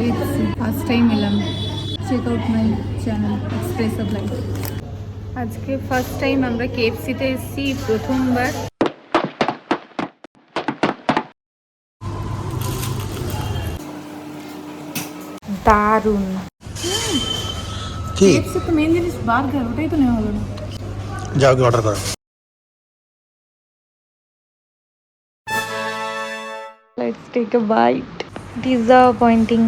KFC first time এলাম। Check out my channel express of life. আজকে first time আমরা KFCতে এসেছি, প্রথমবার। দারুণ। KFC তো মেন জিনিস বার্গার, ওটাই তো নেওয়া হলো না। যাও কি অর্ডার করো। Let's take a bite. Disappointing.